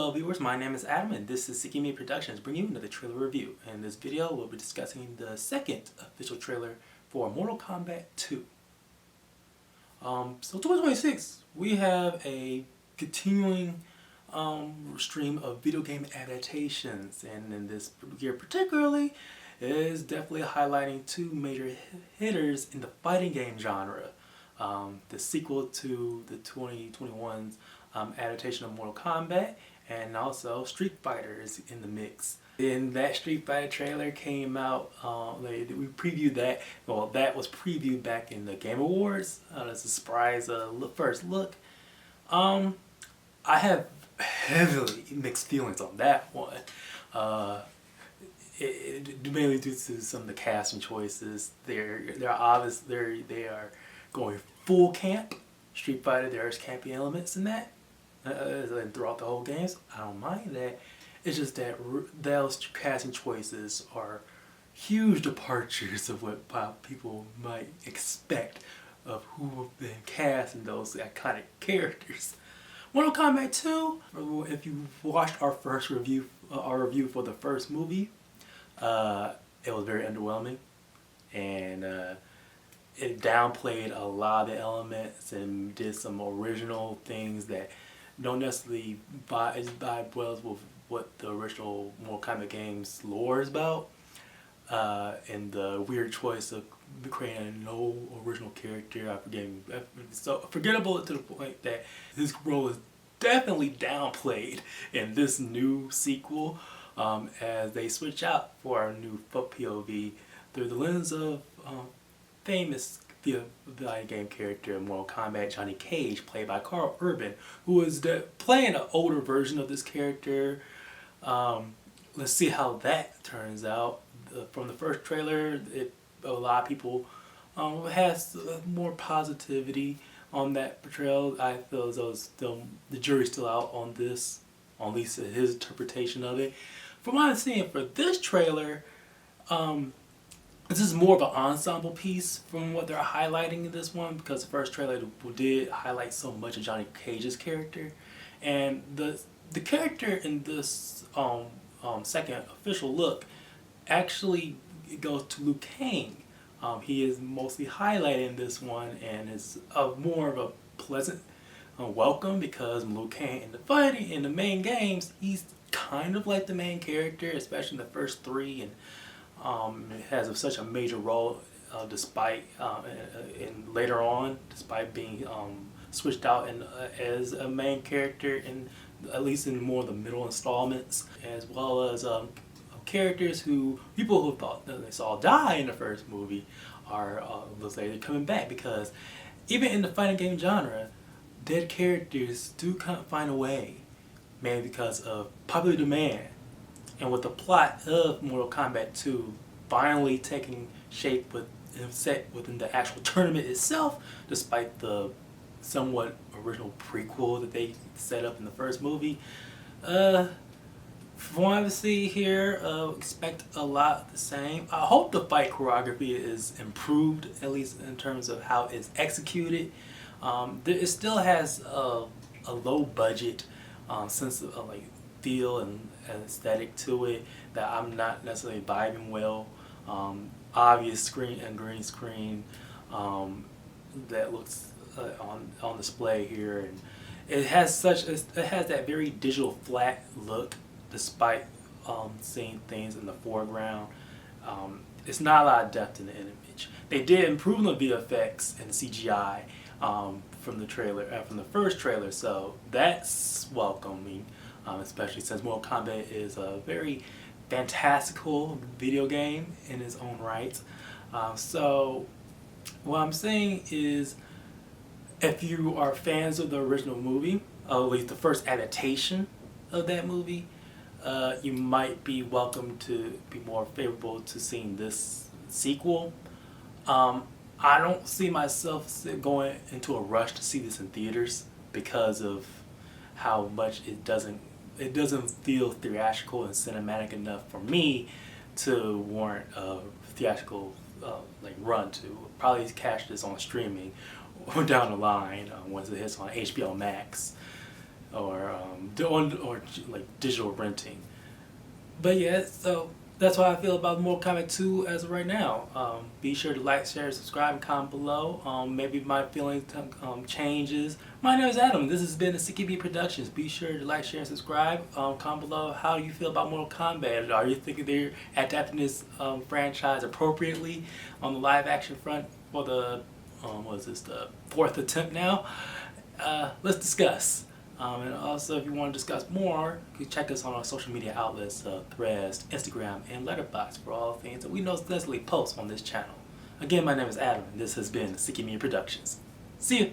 Hello viewers, my name is Adam and this is Seeking Me Productions bringing you another trailer review. In this video we'll be discussing the second official trailer for Mortal Kombat 2. So 2026 we have a continuing stream of video game adaptations, and in this year particularly is definitely highlighting two major hitters in the fighting game genre. The sequel to the 2021's adaptation of Mortal Kombat, and also Street Fighter is in the mix. And that Street Fighter trailer came out, we previewed that, well that was previewed back in the Game Awards as a surprise first look. I have heavily mixed feelings on that one. Mainly due to some of the casting choices. They are going full camp. Street Fighter, there's campy elements in that. And throughout the whole games, I don't mind that. It's just that those casting choices are huge departures of what people might expect of who have been cast in those iconic characters. Mortal Kombat 2, if you watched our first review, our review for the first movie, it was very underwhelming, and it downplayed a lot of the elements and did some original things that don't necessarily vibe well with what the original Mortal Kombat game's lore is about, and the weird choice of creating no original character. So forgettable to the point that his role is definitely downplayed in this new sequel, as they switch out for our new POV through the lens of famous video game character in Mortal Kombat, Johnny Cage, played by Karl, who is playing an older version of this character. Let's see how that turns out. From the first trailer, a lot of people has more positivity on that portrayal. I feel as though the jury's still out on this, at least his interpretation of it. From what I'm seeing for this trailer, this is more of an ensemble piece from what they're highlighting in this one, because the first trailer did highlight so much of Johnny Cage's character, and the character in this second official look actually goes to Liu Kang. He is mostly highlighted in this one, and is more of a pleasant welcome, because Liu Kang in the main games, he's kind of like the main character, especially in the first three, and has such a major role despite and later on, despite being switched out as a main character in at least in more of the middle installments, as well as characters who people who thought that they saw die in the first movie are looks like they're coming back, because even in the fighting game genre, dead characters do find a way, maybe because of popular demand. And with the plot of Mortal Kombat 2 finally taking shape set within the actual tournament itself, despite the somewhat original prequel that they set up in the first movie, from what I see here, expect a lot the same. I hope the fight choreography is improved, at least in terms of how it's executed. It still has a low budget sense of like feel and aesthetic to it that I'm not necessarily vibing well. Obvious screen and green screen that looks on display here, and it has that very digital flat look, despite seeing things in the foreground. It's not a lot of depth in the image. They did improve the VFX and CGI from the trailer, from the first trailer, so that's welcoming. Especially since Mortal Kombat is a very fantastical video game in its own right. So what I'm saying is, if you are fans of the original movie, or at least the first adaptation of that movie, you might be welcome to be more favorable to seeing this sequel. I don't see myself going into a rush to see this in theaters, because of how much it doesn't feel theatrical and cinematic enough for me to warrant a theatrical run to. Probably catch this on streaming or down the line once it hits on HBO Max. or like digital renting. But yeah, so that's how I feel about Mortal Kombat 2 as of right now. Be sure to like, share, subscribe, and comment below. Maybe my feelings changes. My name is Adam. This has been the CKB Productions. Be sure to like, share, and subscribe. Comment below how you feel about Mortal Kombat. Are you thinking they're adapting this franchise appropriately on the live action front for the what is this, the 4th attempt now? Let's discuss. And also, if you want to discuss more, you can check us on our social media outlets, Threads, Instagram, and Letterboxd for all things that we necessarily post on this channel. Again, my name is Adam, and this has been Seeking Me Productions. See you!